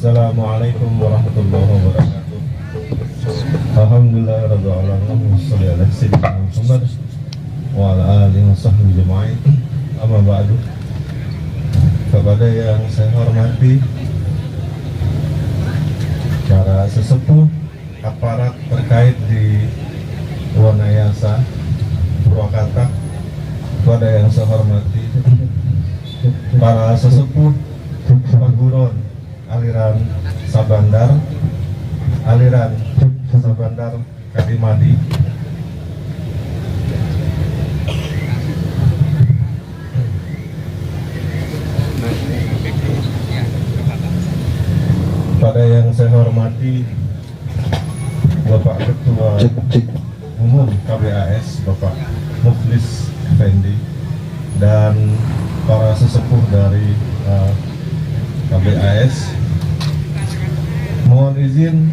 Assalamualaikum warahmatullahi wabarakatuh. Alhamdulillah rabbil alamin wassalatu ala sayyidina Muhammad wa ala alihi washabbihi ajma'in. Amma ba'du. Kepada yang saya hormati para sesepuh aparat terkait di Wanayasa Purwakarta, kepada yang saya hormati para sesepuh perguruan aliran Sabandar Kadimadi, pada yang saya hormati Bapak Ketua Umum KBAS Bapak Muflis Effendi dan para sesepuh dari KBAS, mohon izin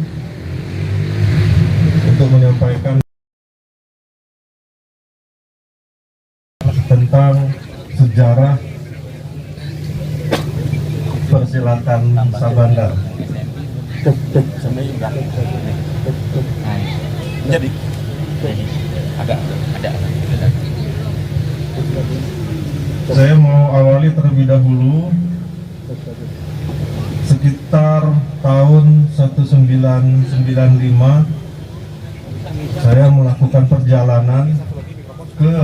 untuk menyampaikan tentang sejarah persilatan Sabandar. Jadi ada. Saya mau awali terlebih dahulu. Sekitar tahun 1995 saya melakukan perjalanan ke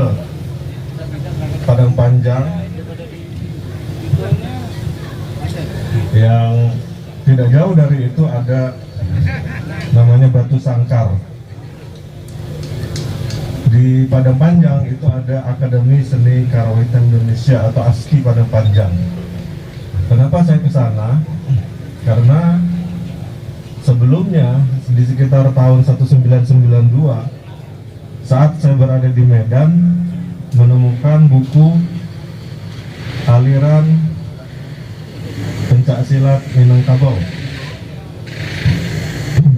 Padang Panjang yang tidak jauh dari itu ada namanya Batu Sangkar. Di Padang Panjang itu ada Akademi Seni Karawitan Indonesia atau ASKI Padang Panjang. Kenapa saya ke sana? Karena sebelumnya di sekitar tahun 1992 saat saya berada di Medan menemukan buku aliran pencaksilat Minangkabau.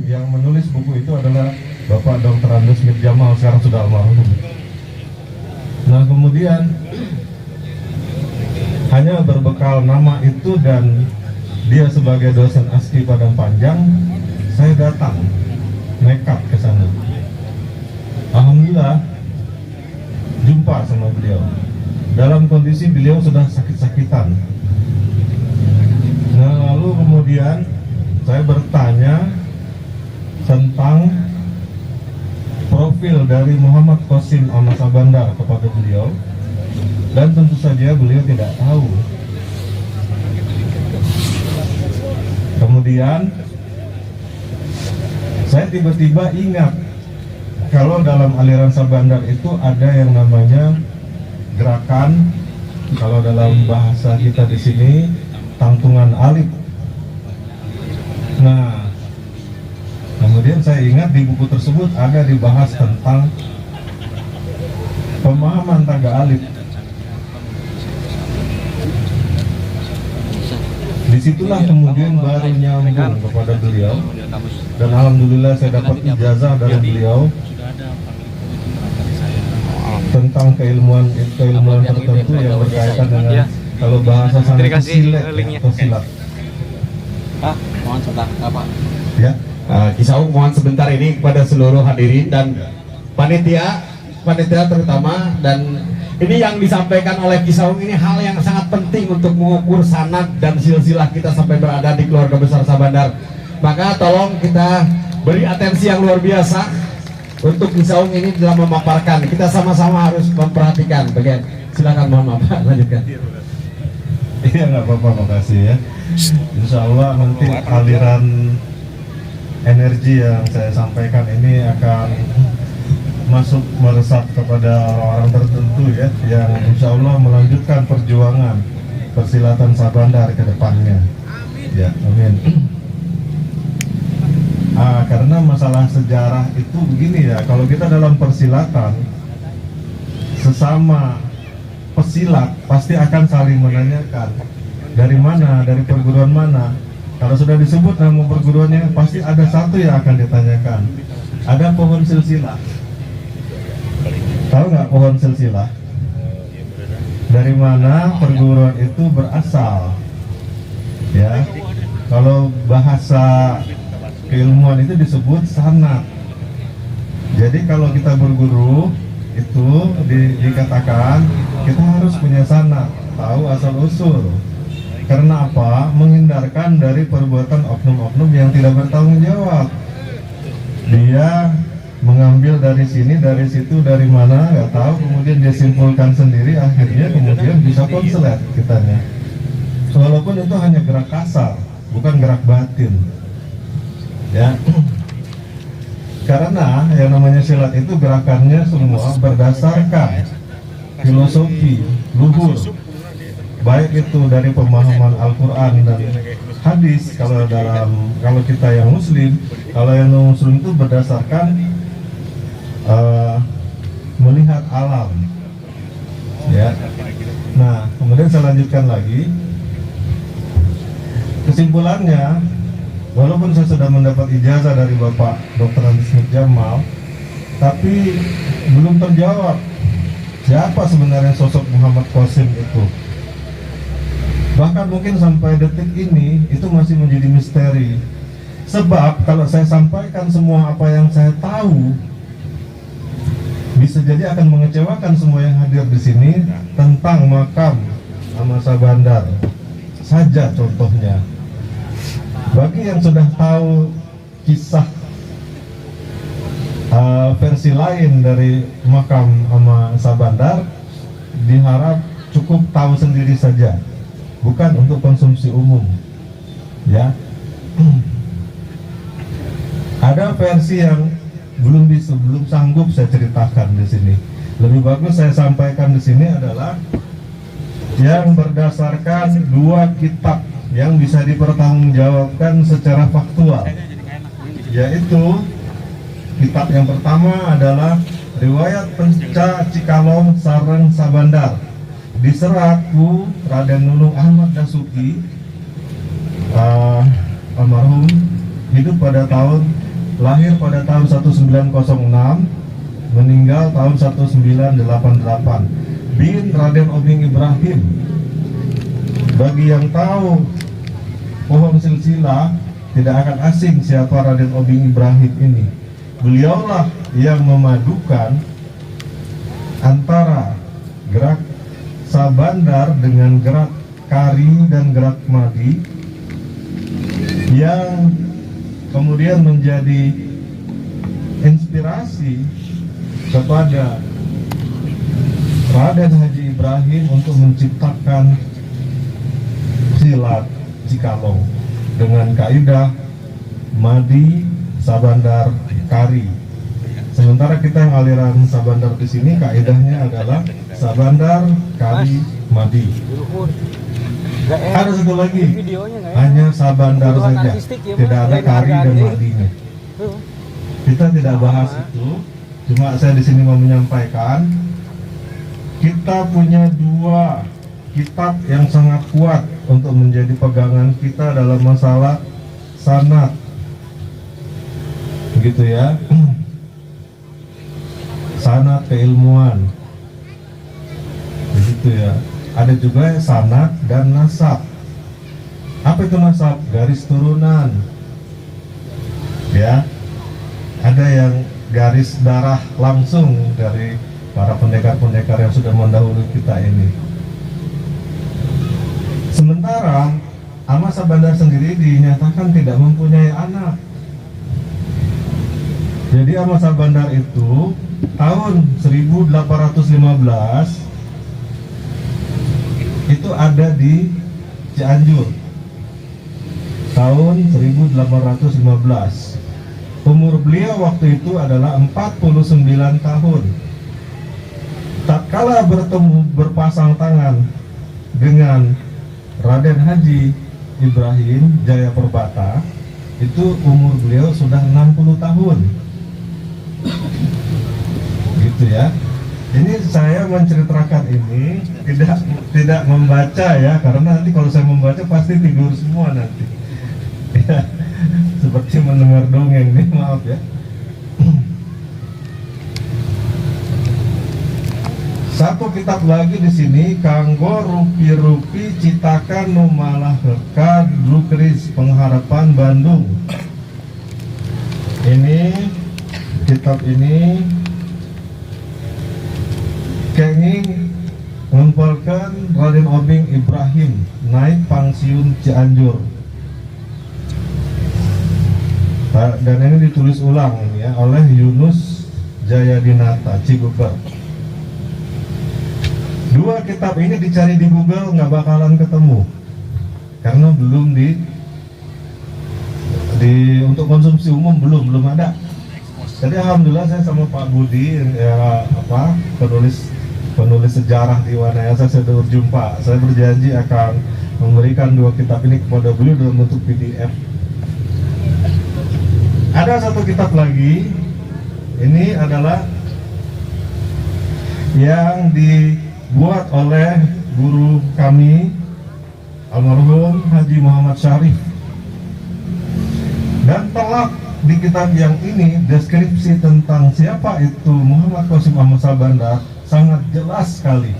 Yang menulis buku itu adalah Bapak Dr. Andes Mirjamal, sekarang sudah almarhum. Nah, kemudian hanya berbekal nama itu dan dia sebagai dosen ASKI Padang Panjang, saya datang nekat ke sana. Alhamdulillah jumpa sama beliau. Dalam kondisi beliau sudah sakit-sakitan. Nah, lalu kemudian saya bertanya tentang profil dari Muhammad Qasim Ahmad Sabandar kepada beliau, dan tentu saja beliau tidak tahu. Kemudian saya tiba-tiba ingat kalau dalam aliran Sabandar itu ada yang namanya gerakan, kalau dalam bahasa kita di sini tangtungan alif. Nah, kemudian saya ingat di buku tersebut ada dibahas tentang pemahaman tangga alif. Disitulah kemudian baru nyambung kepada beliau, dan alhamdulillah saya dapat ijazah dari beliau tentang keilmuan tertentu yang berkaitan dengan kalau bahasa sana silat atau silat. Mohon sebentar, Pak. Ya. Kisaung mohon sebentar ini kepada seluruh hadirin dan panitia terutama, dan ini yang disampaikan oleh Kisaung ini hal yang sangat penting untuk mengukur sanad dan silsilah kita sampai berada di keluarga besar Sabandar. Maka tolong kita beri atensi yang luar biasa untuk Kisaung ini dalam memaparkan. Kita sama-sama harus memperhatikan. Bagian, silakan, mohon maaf, lanjutkan. Iya, nggak apa-apa, makasih ya. Insya Allah nanti aliran energi yang saya sampaikan ini akan masuk meresap kepada orang-orang tertentu ya, yang insya Allah melanjutkan perjuangan persilatan Sabandar ke depannya. Ya, amin. Karena masalah sejarah itu begini ya, kalau kita dalam persilatan sesama pesilat pasti akan saling menanyakan dari mana, dari perguruan mana. Kalau sudah disebut nama perguruannya, pasti ada satu yang akan ditanyakan. Ada pohon silsilah. Tahu nggak pohon silsilah? Dari mana perguruan itu berasal? Ya. Kalau bahasa keilmuan itu disebut sanad. Jadi kalau kita berguru itu dikatakan kita harus punya sanad, tahu asal usul. Karena apa? Menghindarkan dari perbuatan oknum-oknum yang tidak bertanggung jawab. Dia mengambil dari sini, dari situ, dari mana nggak tahu, kemudian dia simpulkan sendiri, akhirnya kemudian bisa konslet kitanya. Walaupun itu hanya gerak kasar, bukan gerak batin. Ya. Karena yang namanya silat itu gerakannya semua berdasarkan filosofi luhur, baik itu dari pemahaman Al-Quran dan hadis. Kalau kita yang muslim, kalau yang non muslim itu berdasarkan melihat alam. Ya. Nah, kemudian saya lanjutkan lagi. Kesimpulannya, walaupun saya sudah mendapat ijazah dari Bapak Dr. Andi Smith Jamal, tapi belum terjawab siapa sebenarnya sosok Muhammad Qasim itu. Bahkan mungkin sampai detik ini itu masih menjadi misteri. Sebab kalau saya sampaikan semua apa yang saya tahu, bisa jadi akan mengecewakan semua yang hadir di sini tentang makam Ahmad Sabandar saja contohnya. Bagi yang sudah tahu kisah versi lain dari makam Ahmad Sabandar, diharap cukup tahu sendiri saja, bukan untuk konsumsi umum. Ya, ada versi yang belum sanggup saya ceritakan di sini. Lebih bagus saya sampaikan di sini adalah yang berdasarkan dua kitab yang bisa dipertanggungjawabkan secara faktual, yaitu kitab yang pertama adalah Riwayat Penca Cikalong Sareng Sabandar, diserat ku Raden Nunung Ahmad Dasuki, almarhum, hidup pada lahir pada tahun 1906, meninggal tahun 1988, bin Raden Obing Ibrahim. Bagi yang tahu pohon silsilah, tidak akan asing siapa Raden Obing Ibrahim ini. Beliaulah yang memadukan antara gerak Sabandar dengan gerak Kari dan gerak Madi, yang kemudian menjadi inspirasi kepada Raden Haji Ibrahim untuk menciptakan silat Cikalong dengan kaidah Madi, Sabandar, Kari. Sementara kita yang aliran Sabandar di sini kaidahnya adalah Sabandar, Kari, Madi. Ada satu lagi, hanya Sabandar saja, tidak ada Kari dan Madinya. Kita tidak bahas itu, cuma saya di sini mau menyampaikan kita punya dua kitab yang sangat kuat untuk menjadi pegangan kita dalam masalah sanad, begitu ya. Sanad keilmuan, begitu ya. Ada juga sanad dan nasab. Apa itu nasab? Garis turunan, ya. Ada yang garis darah langsung dari para pendekar-pendekar yang sudah mendahului kita ini. Sementara Ahmad Sabandar sendiri dinyatakan tidak mempunyai anak. Jadi Ahmad Sabandar itu tahun 1815 itu ada di Cianjur. Tahun 1815. Umur beliau waktu itu adalah 49 tahun. Tatkala berpasang tangan dengan Raden Haji Ibrahim Jaya Perbata, itu umur beliau sudah 60 tahun. Gitu ya. Ini saya menceritakan ini tidak membaca ya, karena nanti kalau saya membaca pasti tidur semua nanti. Ya, seperti mendengar dongeng nih, maaf ya. Satu kitab lagi di sini, kanggo rupi-rupi citakan numalah heka drukris pengharapan Bandung. Ini kitab ini kenging ngumpulkan Raden Obing Ibrahim naik Pangsiun Cianjur. Dan ini ditulis ulang ya oleh Yunus Jayadinata Cibuber. Dua kitab ini dicari di Google nggak bakalan ketemu karena belum di untuk konsumsi umum belum ada. Jadi alhamdulillah saya sama Pak Budi ya, penulis sejarah di Wanayasa saya sudah berjumpa. Saya berjanji akan memberikan dua kitab ini kepada beliau dalam bentuk PDF. Ada satu kitab lagi, ini adalah yang dibuat oleh guru kami almarhum Haji Muhammad Syarif, dan telak di kitab yang ini deskripsi tentang siapa itu Muhammad Qasim Ahmad Sabandar sangat jelas sekali,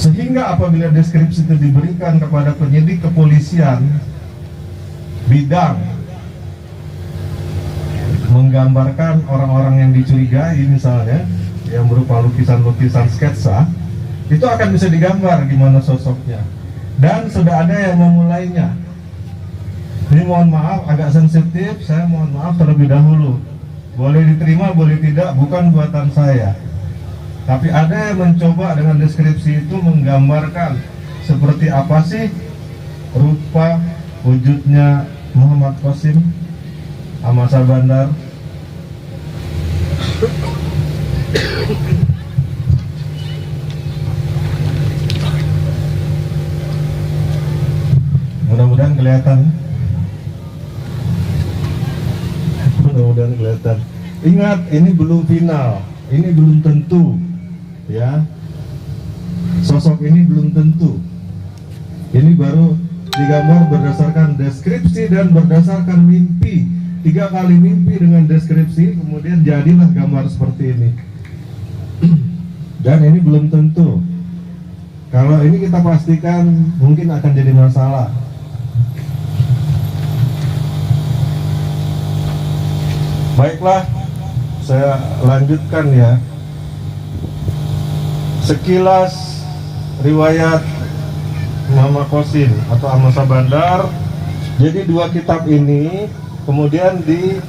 sehingga apabila deskripsi itu diberikan kepada penyidik kepolisian bidang menggambarkan orang-orang yang dicurigai misalnya yang berupa lukisan-lukisan sketsa, itu akan bisa digambar gimana sosoknya, dan sudah ada yang memulainya. Ini mohon maaf agak sensitif, saya mohon maaf terlebih dahulu. Boleh diterima, boleh tidak, bukan buatan saya. Tapi ada yang mencoba dengan deskripsi itu menggambarkan seperti apa sih rupa wujudnya Muhammad Qasim Ahmad Sabandar. Mudah-mudahan kelihatan. Mudah-mudahan kelihatan. Ingat, ini belum final, ini belum tentu, ya. Sosok ini belum tentu. Ini baru digambar berdasarkan deskripsi dan berdasarkan mimpi. 3 kali mimpi dengan deskripsi, kemudian jadilah gambar seperti ini. Dan ini belum tentu. Kalau ini kita pastikan mungkin akan jadi masalah. Baiklah, saya lanjutkan ya. Sekilas riwayat Muhammad Qasim atau Ahmad Sabandar. Jadi dua kitab ini kemudian dirangkum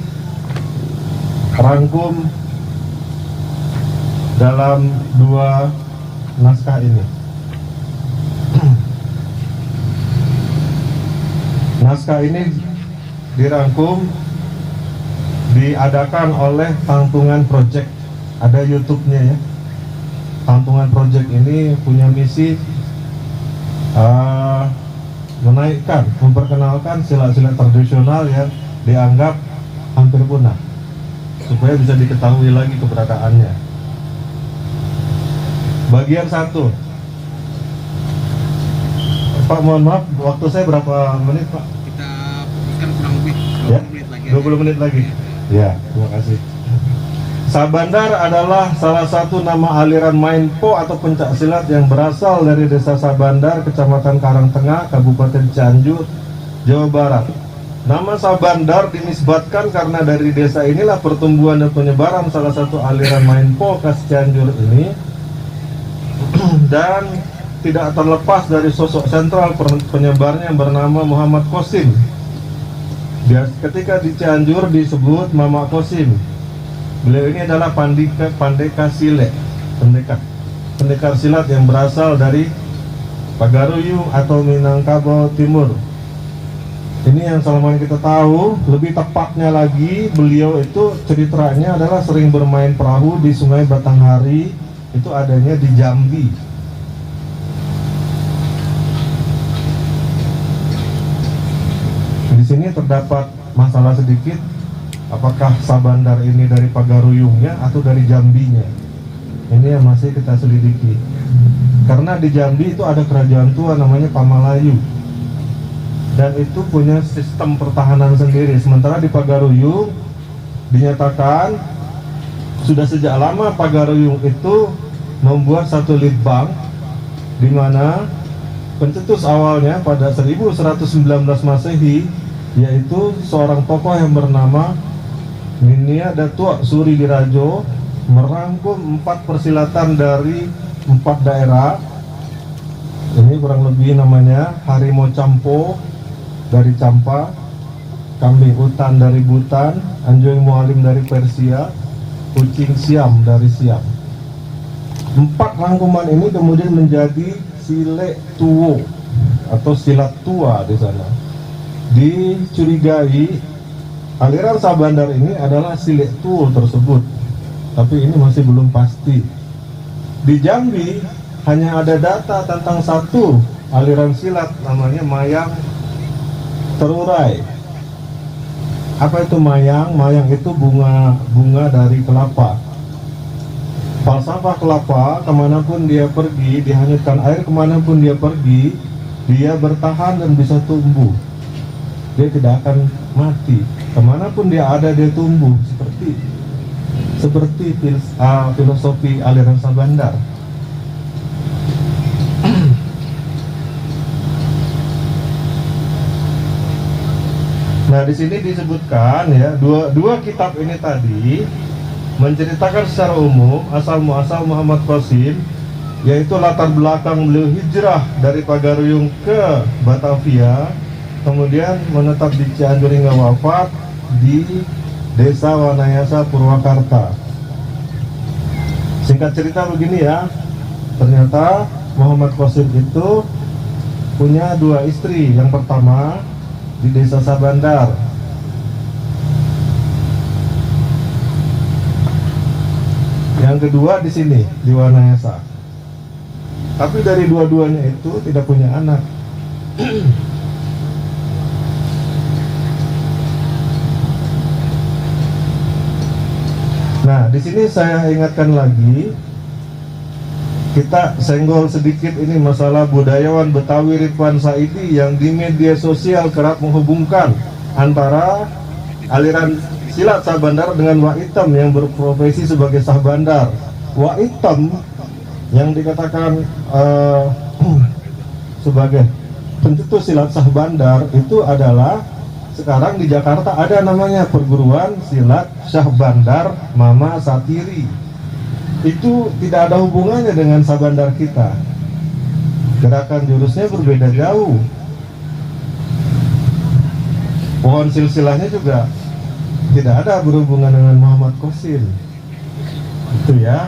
dalam dua naskah ini. Naskah ini dirangkum, diadakan oleh Tangtungan Project, ada YouTube-nya ya. Tangtungan Project ini punya misi menaikkan, memperkenalkan silat-silat tradisional yang dianggap hampir punah, supaya bisa diketahui lagi keberadaannya. Bagian 1. Pak, mohon maaf, waktu saya berapa menit, Pak? Kita fokuskan kurang lebih 20 Ya? menit lagi. 20 menit lagi. Ya, terima kasih. Sabandar adalah salah satu nama aliran main po atau pencak silat yang berasal dari Desa Sabandar, Kecamatan Karangtengah, Kabupaten Cianjur, Jawa Barat. Nama Sabandar dinisbatkan karena dari desa inilah pertumbuhan dan penyebaran salah satu aliran main po khas Cianjur ini, dan tidak terlepas dari sosok sentral penyebarnya yang bernama Muhammad Qasim. Ketika di Cianjur disebut Mama Qasim. Beliau ini adalah pendekar silat, pendekar silat yang berasal dari Pagaruyung atau Minangkabau Timur. Ini yang selama kita tahu. Lebih tepatnya lagi, beliau itu ceritanya adalah sering bermain perahu di Sungai Batanghari, itu adanya di Jambi. Di sini terdapat masalah sedikit. Apakah Sabandar ini dari Pagaruyungnya atau dari Jambinya? Ini yang masih kita selidiki. Karena di Jambi itu ada kerajaan tua namanya Pamalayu, dan itu punya sistem pertahanan sendiri. Sementara di Pagaruyung dinyatakan sudah sejak lama Pagaruyung itu membuat satu lead bank, di mana pencetus awalnya pada 1119 Masehi, yaitu seorang tokoh yang bernama Minia Datuk Suri Dirajo, merangkum 4 persilatan dari 4 daerah. Ini kurang lebih namanya Harimau Campo dari Campa, Kambing Hutan dari Butan, Anjoy Mualim dari Persia, Kucing Siam dari Siam. 4 rangkuman ini kemudian menjadi Sile Tuwo atau silat tua di sana. Dicurigai aliran Sabandar ini adalah Sile Tuwo tersebut, tapi ini masih belum pasti. Di Jambi hanya ada data tentang satu aliran silat namanya Mayang Terurai. Apa itu mayang? Mayang itu bunga dari kelapa. Falsafah kelapa, kemanapun dia pergi, dihanyutkan air kemanapun dia pergi, dia bertahan dan bisa tumbuh. Dia tidak akan mati. Kemanapun dia ada, dia tumbuh. Seperti filosofi aliran Sabandar. Nah, di sini disebutkan ya, dua kitab ini tadi menceritakan secara umum asal muasal Muhammad Qasim, yaitu latar belakang beliau hijrah dari Pagaruyung ke Batavia, kemudian menetap di Cianjur hingga wafat di Desa Wanayasa, Purwakarta. Singkat cerita begini ya, ternyata Muhammad Qasim itu punya 2 istri. Yang pertama di Desa Sabandar, yang kedua di sini di Wanayasa. Tapi dari dua-duanya itu tidak punya anak. Nah, di sini saya ingatkan lagi, kita senggol sedikit ini masalah budayawan Betawi Ridwan Saidi yang di media sosial kerap menghubungkan antara aliran silat Sabandar dengan Wak Item yang berprofesi sebagai Sabandar. Wak Item yang dikatakan sebagai pencetus silat Sabandar itu adalah sekarang di Jakarta ada namanya perguruan silat Syahbandar Mama Satiri. Itu tidak ada hubungannya dengan Sabandar kita. Gerakan jurusnya berbeda jauh. Pohon silsilahnya juga tidak ada berhubungan dengan Muhammad Qasim. Itu ya.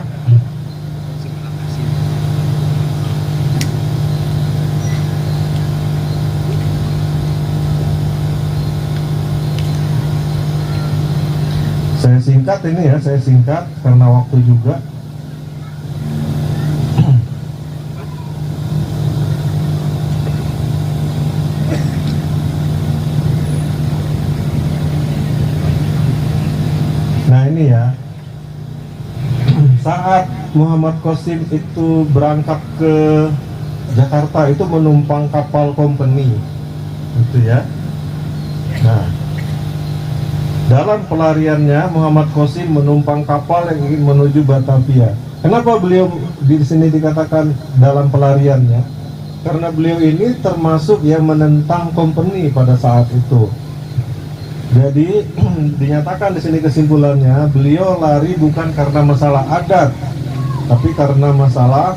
Saya singkat ini ya, saya singkat karena waktu juga. Nah ini ya, saat Muhammad Qasim itu berangkat ke Jakarta itu menumpang kapal company, itu ya. Nah, dalam pelariannya Muhammad Qasim menumpang kapal yang ingin menuju Batavia. Kenapa beliau di sini dikatakan dalam pelariannya? Karena beliau ini termasuk yang menentang company pada saat itu. Jadi dinyatakan di sini kesimpulannya, beliau lari bukan karena masalah adat, tapi karena masalah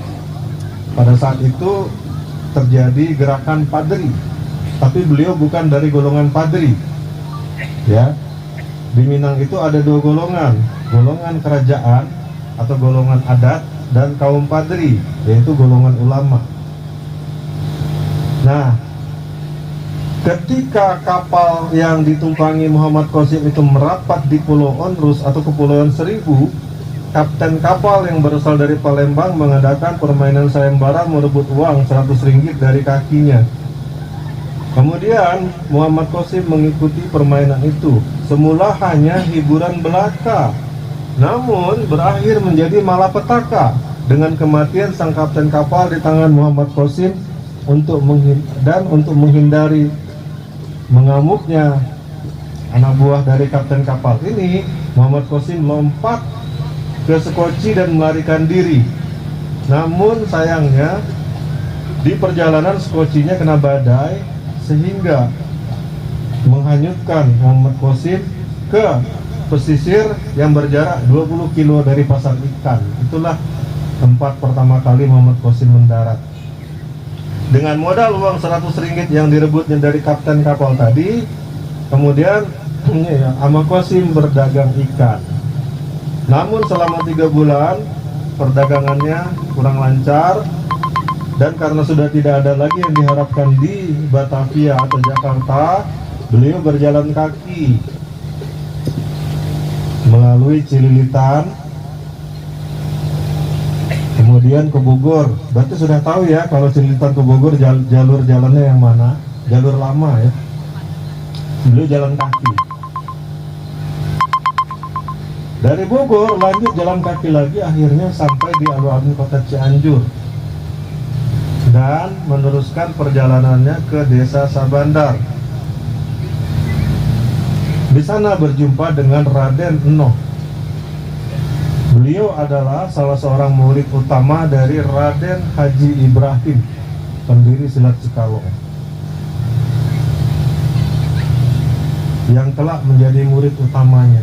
pada saat itu terjadi gerakan padri. Tapi beliau bukan dari golongan padri. Ya. Di Minang itu ada 2 golongan, golongan kerajaan atau golongan adat dan kaum padri, yaitu golongan ulama. Nah, ketika kapal yang ditumpangi Muhammad Qasim itu merapat di Pulau Onrus atau Kepulauan Seribu, kapten kapal yang berasal dari Palembang mengadakan permainan sayembara merebut uang 100 ringgit dari kakinya. Kemudian Muhammad Qasim mengikuti permainan itu. Semula hanya hiburan belaka, namun berakhir menjadi malapetaka dengan kematian sang kapten kapal di tangan Muhammad Qasim. Untuk menghindari mengamuknya anak buah dari kapten kapal ini, Muhammad Qasim lompat ke sekoci dan melarikan diri. Namun sayangnya Di perjalanan skocinya kena badai sehingga menghanyutkan Muhammad Qasim ke pesisir yang berjarak 20 kilo dari pasar ikan. Itulah tempat pertama kali Muhammad Qasim mendarat. Dengan modal uang 100 ringgit yang direbutnya dari kapten kapal tadi, kemudian Muhammad Qasim berdagang ikan. Namun selama 3 bulan perdagangannya kurang lancar, dan karena sudah tidak ada lagi yang diharapkan di Batavia atau Jakarta, beliau berjalan kaki melalui Cililitan, kemudian ke Bogor. Berarti sudah tahu ya kalau Cililitan ke Bogor jalur jalannya yang mana? Jalur lama ya. Beliau jalan kaki. Dari Bogor lanjut jalan kaki lagi, akhirnya sampai di alun-alun kota Cianjur dan meneruskan perjalanannya ke desa Sabandar. Di sana berjumpa dengan Raden Enoh. Beliau adalah salah seorang murid utama dari Raden Haji Ibrahim, pendiri silat Cikalong, yang telah menjadi murid utamanya.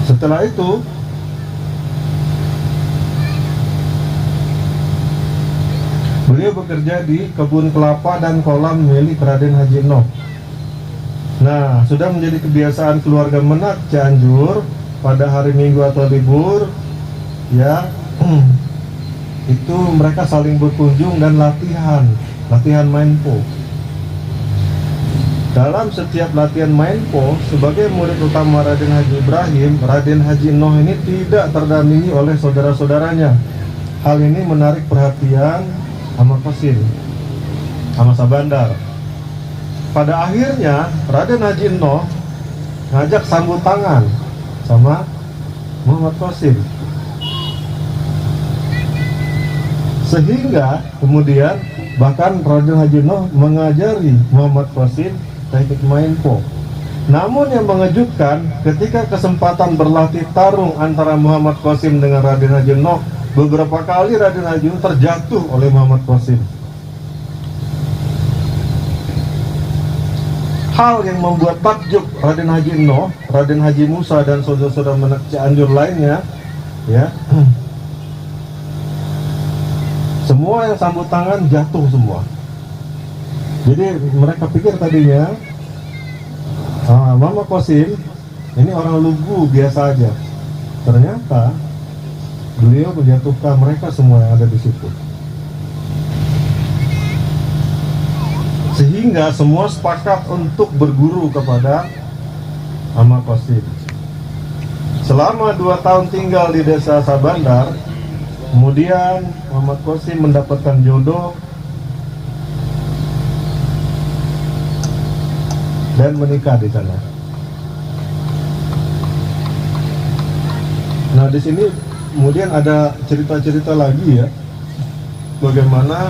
Setelah itu beliau bekerja di kebun kelapa dan kolam milik Raden Haji Enoh. Nah, sudah menjadi kebiasaan keluarga Menak Cianjur pada hari Minggu atau libur, ya, itu mereka saling berkunjung dan latihan main po. Dalam setiap latihan main po, sebagai murid utama Raden Haji Ibrahim, Raden Haji Enoh ini tidak terdampingi oleh saudara-saudaranya. Hal ini menarik perhatian Muhammad Qasim sama Sabandar. Pada akhirnya Raden Haji Enoh ngajak sambut tangan sama Muhammad Qasim, sehingga kemudian bahkan Raden Haji Enoh mengajari Muhammad Qasim teknik main po. Namun yang mengejutkan, ketika kesempatan berlatih tarung antara Muhammad Qasim dengan Raden Haji Enoh, beberapa kali Raden Haji Enoh terjatuh oleh Muhammad Qasim. Hal yang membuat takjub Raden Haji Enoh, Raden Haji Musa dan saudara-saudara Menak Cianjur lainnya, ya, semua yang sambut tangan jatuh semua. Jadi mereka pikir tadinya Muhammad Qasim ini orang lugu biasa aja. Ternyata beliau menjatuhkan mereka semua yang ada di situ. Sehingga semua sepakat untuk berguru kepada Muhammad Qasim. Selama 2 tahun tinggal di desa Sabandar, kemudian Muhammad Qasim mendapatkan jodoh dan menikah di sana. Nah, di sini kemudian ada cerita-cerita lagi ya, bagaimana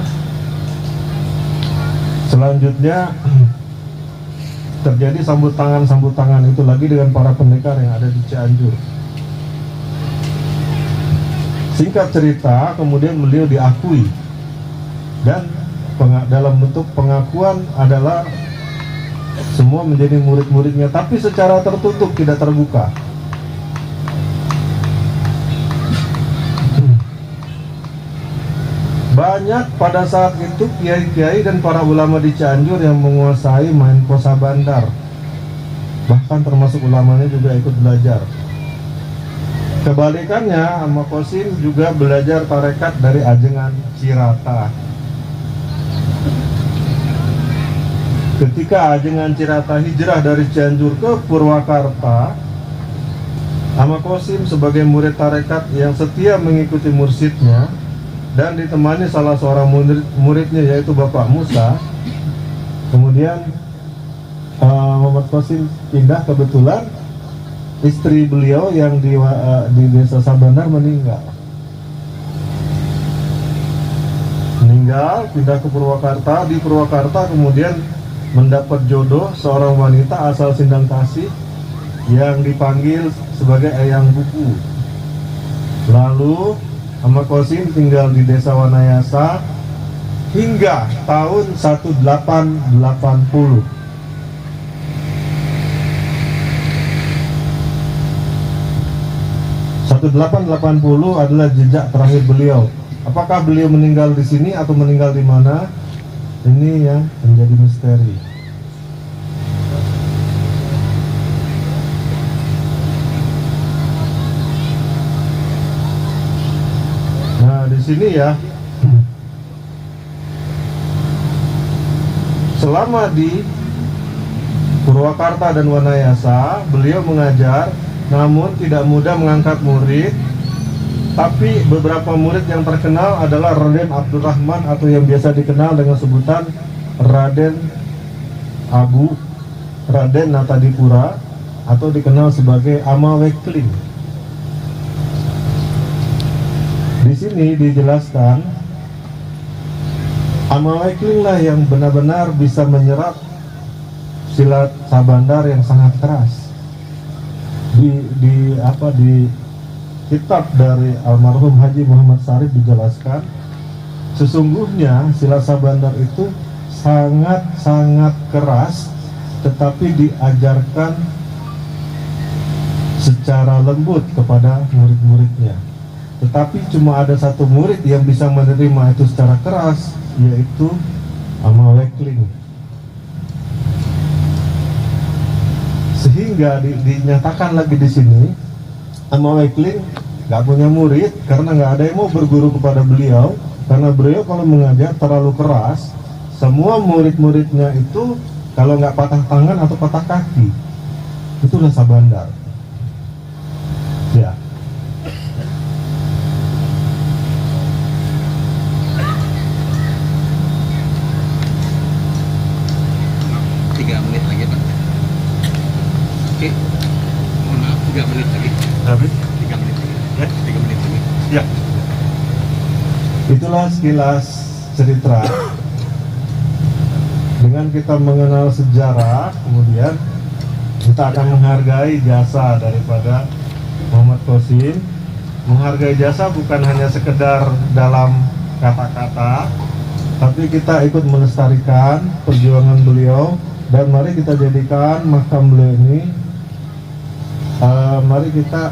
selanjutnya terjadi sambut tangan itu lagi dengan para pendekar yang ada di Cianjur. Singkat cerita, kemudian beliau diakui dan dalam bentuk pengakuan adalah semua menjadi murid-muridnya, tapi secara tertutup, tidak terbuka. Banyak pada saat itu kiai-kiai dan para ulama di Cianjur yang menguasai main po Sabandar. Bahkan termasuk ulamanya juga ikut belajar. Kebalikannya, Muhammad Qasim juga belajar tarekat dari ajengan Cirata. Ketika ajengan Cirata hijrah dari Cianjur ke Purwakarta, Muhammad Qasim sebagai murid tarekat yang setia mengikuti mursyidnya dan ditemani salah seorang muridnya yaitu Bapak Musa. Kemudian Muhammad Qasim pindah, kebetulan istri beliau yang di desa Sabandar meninggal, pindah ke Purwakarta. Di Purwakarta kemudian mendapat jodoh seorang wanita asal Sindang Kasih yang dipanggil sebagai Eyang Buku. Lalu Ahmad Qasim tinggal di Desa Wanayasa hingga tahun 1880. adalah jejak terakhir beliau. Apakah beliau meninggal di sini atau meninggal di mana? Ini yang menjadi misteri. Nah, di sini ya, selama di Purwakarta dan Wanayasa, beliau mengajar, namun tidak mudah mengangkat murid. Tapi beberapa murid yang terkenal adalah Raden Abdurrahman atau yang biasa dikenal dengan sebutan Raden Abu, Raden Natadipura, atau dikenal sebagai Amawekling. Di sini dijelaskan Amawekling lah yang benar-benar bisa menyerap silat Sabandar yang sangat keras. Di kitab dari almarhum Haji Muhammad Sarif dijelaskan, sesungguhnya silat Sabandar itu sangat-sangat keras, tetapi diajarkan secara lembut kepada murid-muridnya. Tetapi cuma ada satu murid yang bisa menerima itu secara keras, yaitu Amawekling. Sehingga dinyatakan lagi di sini, Amawekling nggak punya murid karena nggak ada yang mau berguru kepada beliau, karena beliau kalau mengajar terlalu keras. Semua murid-muridnya itu kalau nggak patah tangan atau patah kaki, itulah Sabandar. Ya. Tiga menit lagi Pak. Oke, mohon maaf 3 menit lagi. Habis? 3 menit lagi. Ya. 3 menit lagi. Ya. Itulah sekilas cerita. Dengan kita mengenal sejarah, kemudian kita akan menghargai jasa daripada Muhammad Qasim. Menghargai jasa bukan hanya sekedar dalam kata-kata, tapi kita ikut melestarikan perjuangan beliau. Dan mari kita jadikan makam beliau ini, mari kita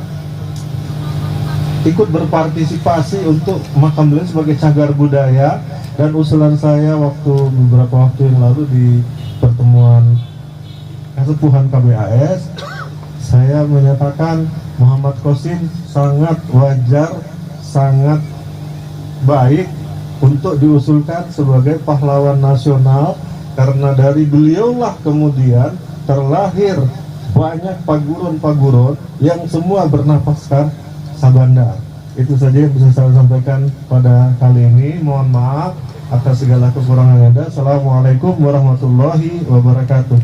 ikut berpartisipasi untuk makam beliau sebagai cagar budaya. Dan usulan saya beberapa waktu yang lalu di pertemuan kesepuhan KBAS, saya menyatakan Muhammad Qasim sangat wajar, sangat baik untuk diusulkan sebagai pahlawan nasional, karena dari beliaulah kemudian terlahir banyak paguron-paguron yang semua bernapaskan Sabandar. Itu saja yang bisa saya sampaikan pada kali ini. Mohon maaf atas segala kekurangan yang ada. Assalamualaikum warahmatullahi wabarakatuh.